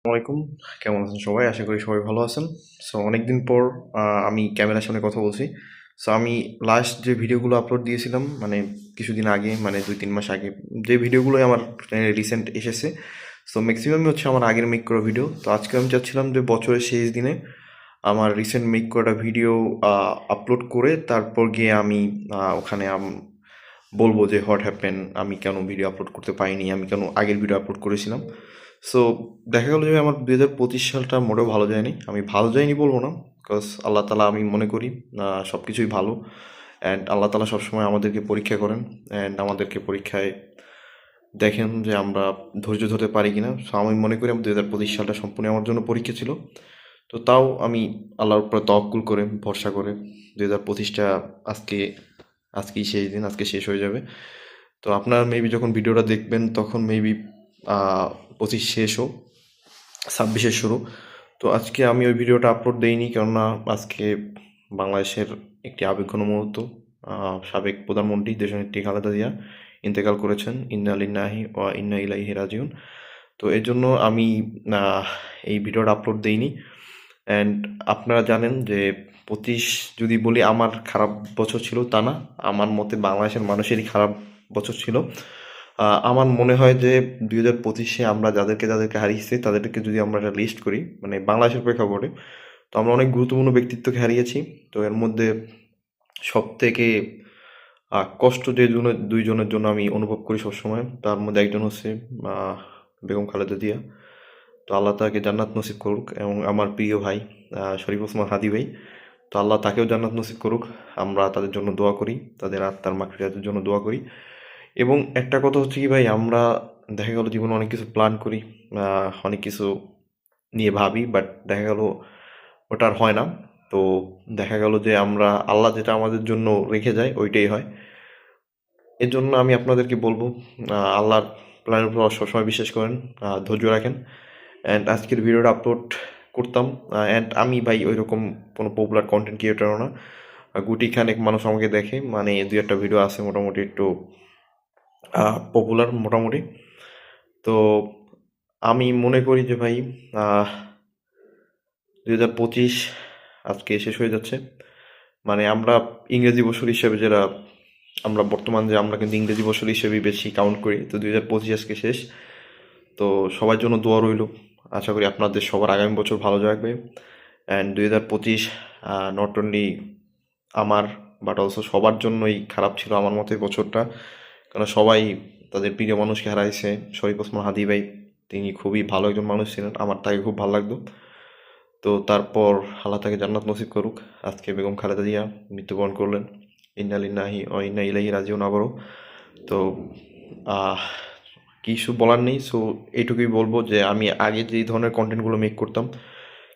আসসালামাইকুম। কেমন আছেন সবাই? আশা করি সবাই ভালো আছেন। সো অনেকদিন পর আমি ক্যামেরার সামনে কথা বলছি। সো আমি লাস্ট যে ভিডিওগুলো আপলোড দিয়েছিলাম মানে কিছুদিন আগে মানে ২-৩ মাস আগে যে ভিডিওগুলোই আমার রিসেন্ট এসেছে। সো ম্যাক্সিমামই হচ্ছে আমার আগের মেক করা ভিডিও। তো আজকে আমি চাচ্ছিলাম যে বছরের শেষ দিনে আমার রিসেন্ট মেক করা ভিডিও আপলোড করে তারপর গিয়ে আমি ওখানে বলবো যে হোয়াট হ্যাপেন, আমি কেন ভিডিও আপলোড করতে পারিনি, আমি কেন আগের ভিডিও আপলোড করেছিলাম। সো দেখা গেল যে আমার ২০২৫ সালটা মোটেও ভালো যায়নি। আমি ভালো যায়নি বলবো না, বিকজ আল্লাহ তালা আমি মনে করি সব কিছুই ভালো। অ্যান্ড আল্লাহ তালা সবসময় আমাদেরকে পরীক্ষা করেন অ্যান্ড আমাদেরকে পরীক্ষায় দেখেন যে আমরা ধৈর্য ধরতে পারি কিনা। সো আমি মনে করি আমার ২০২৫ সালটা সম্পূর্ণ আমার জন্য পরীক্ষা ছিল। তো তাও আমি আল্লাহর উপরে তওয়াক্কুল করে ভরসা করে ২০২৫টা আজকেই শেষ দিন, আজকে শেষ হয়ে যাবে। তো আপনার মেবি যখন ভিডিওটা দেখবেন তখন মেবি ২৫ শেষ হোক, ২৬-এর শুরু। তো আজকে আমি ওই ভিডিওটা আপলোড দেইনি, কেননা আজকে বাংলাদেশের একটি আবেগঘন মুহূর্ত। সাবেক প্রধানমন্ত্রী দেশনেত্রী খালেদা জিয়া ইন্তেকাল করেছেন। ইন্না লিল্লাহি ওয়া ইন্না ইলাইহি রাজিউন। তো এর জন্য আমি এই ভিডিওটা আপলোড দেইনি। অ্যান্ড আপনারা জানেন যে ২৫ যদি বলি আমার খারাপ বছর ছিল তা না, আমার মতে বাংলাদেশের মানুষেরই খারাপ বছর ছিল। আমার মনে হয় যে ২০২৫-এ আমরা যাদেরকে হারিয়েছি তাদেরকে যদি আমরা একটা লিস্ট করি মানে বাংলাদেশের প্রেক্ষাপটে, তো আমরা অনেক গুরুত্বপূর্ণ ব্যক্তিত্বকে হারিয়েছি। তো এর মধ্যে সবথেকে কষ্ট যে দুইজনের জন্য আমি অনুভব করি সবসময়, তার মধ্যে একজন হচ্ছে বেগম খালেদা জিয়া। তো আল্লাহ তাকে জান্নাত নসিব করুক, এবং আমার প্রিয় ভাই শরীফ ওসমান হাদি ভাই, তো আল্লাহ তাকেও জান্নাত নসিব করুক। আমরা তাদের জন্য দোয়া করি, তাদের আত্মার মাগফিরাতের জন্য দোয়া করি। এবং একটা কথা হচ্ছে কি ভাই, আমরা দেখা গেল জীবনে অনেক কিছু প্ল্যান করি, অনেক কিছু নিয়ে ভাবি, বাট দেখা গেল ওটা আর হয় না। তো দেখা গেল যে আমরা আল্লাহ যেটা আমাদের জন্য রেখে যায় ওইটাই হয়। এর জন্য আমি আপনাদেরকে বলবো আল্লাহর প্ল্যানের উপর সবসময় বিশ্বাস করেন, ধৈর্য রাখেন। অ্যান্ড আজকের ভিডিওটা আপলোড করতাম, অ্যান্ড আমি ভাই ওইরকম কোনো পপুলার কন্টেন্ট ক্রিয়েটারও না। গুটি খানেক মানুষ আমাকে দেখে, মানে ২-১টা ভিডিও আছে মোটামুটি একটু পপুলার মোটামুটি। তো আমি মনে করি যে ভাই ২০২৫ আজকে শেষ হয়ে যাচ্ছে। মানে আমরা ইংরেজি বছর হিসেবে যারা আমরা বর্তমান যে আমরা কিন্তু ইংরেজি বছর হিসেবেই বেশি কাউন্ট করি। তো ২০২৫ আজকে শেষ। তো সবার জন্য দোয়া রইল। আশা করি আপনাদের সবার আগামী বছর ভালো যাবে। অ্যান্ড ২০২৫ নট অনলি আমার বাট অলসো সবার জন্যই খারাপ ছিল আমার মতে বছরটা। কারণ সবাই তাদের প্রিয় মানুষকে হারাইছে। শরীফ ওসমান হাদি ভাই তিনি খুবই ভালো একজন মানুষ ছিলেন, আমার তাকে খুব ভালো লাগতো। তো তারপর আল্লাহ তাকে জান্নাত নসিব করুক। আজকে বেগম খালেদা জিয়া মৃত্যুবরণ করলেন। ইন্না লিল্লাহি ওয়া ইন্না ইলাইহি রাজিউন আবারও। তো কিছু বলার নেই। সো এইটুকুই বলবো যে আমি আগে যেই ধরনের কন্টেন্টগুলো মেক করতাম,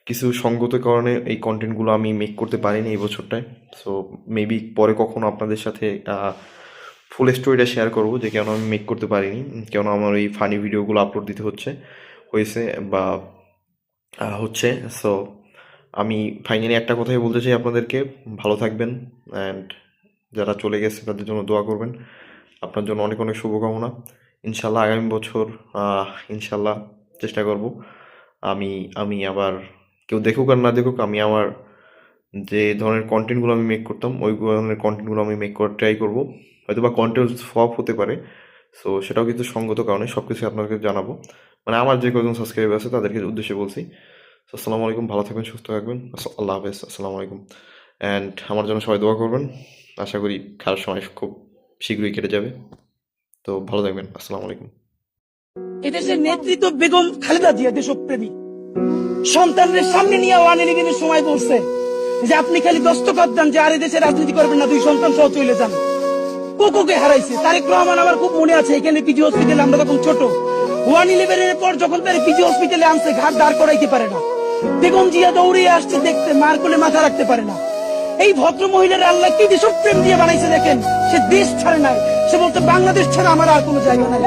কিছু সঙ্গত কারণে এই কন্টেন্টগুলো আমি মেক করতে পারিনি এই বছরটায়। সো মেবি পরে কখনো আপনাদের সাথে ফুল স্টোরিটা শেয়ার করবো যে কেন আমি মেক করতে পারিনি, কেন আমার এই ফানি ভিডিওগুলো আপলোড দিতে হয়েছে বা হচ্ছে। সো আমি ফাইনালি একটা কথাই বলতে চাই আপনাদেরকে, ভালো থাকবেন। অ্যান্ড যারা চলে গেছে তাদের জন্য দোয়া করবেন। আপনার জন্য অনেক অনেক শুভকামনা। ইনশাল্লাহ আগামী বছর ইনশাল্লাহ চেষ্টা করব আমি আমি আবার, কেউ দেখুক আর না দেখুক, আমি আমার যে ধরনের কন্টেন্টগুলো আমি মেক করতাম ওই ধরনের কন্টেন্টগুলো আমি মেক করার ট্রাই করবো। হয়তো বা কন্টেন্ট ফ্লপ হতে পারে, সো সেটাও কিন্তু সঙ্গত কারণে সব কিছু আপনাকে জানাবো। মানে আমার যে কজন সাবস্ক্রাইবার আছে তাদেরকে উদ্দেশ্যে বলছি। আসসালামু আলাইকুম, ভালো থাকবেন, সুস্থ থাকবেন। আল্লাহ হাফেজ, আসসালামু আলাইকুম। অ্যান্ড আমার জন্য সবাই দোয়া করবেন। আশা করি খারাপ সময় খুব শীঘ্রই কেটে যাবে। তো ভালো থাকবেন, আসসালামু আলাইকুম। এদেশের নেতৃত্ব বেগম খালেদা জিয়া দেশপ্রেমী, সন্তানদের সামনে নিয়ে 111-এর সময় বলছে যে আপনি খালি দস্তখত দেন যে আর এদেশে রাজনীতি করবেন না, 2 সন্তান সহ চলে যান। কোকোকে হারাইছে। তারেক রহমান আমার খুব মনে আছে, এখানে পিজি হসপিটালে আমরা তখন ছোট, 111-এর পর যখন তার পিজি হসপিটালে আনছে ঘাট দাঁড় করাইতে পারে না, বেগম জিয়া দৌড়ে আসছে দেখতে, মার কোলে মাথা রাখতে পারে না। এই ভদ্র মহিলার আল্লাহ কি দেশপ্রেম দিয়ে বানাইছে দেখেন, সে দেশ ছাড়ে নাই, সে বলতে বাংলাদেশ ছাড়া আমার আর কোনো জায়গা নাই।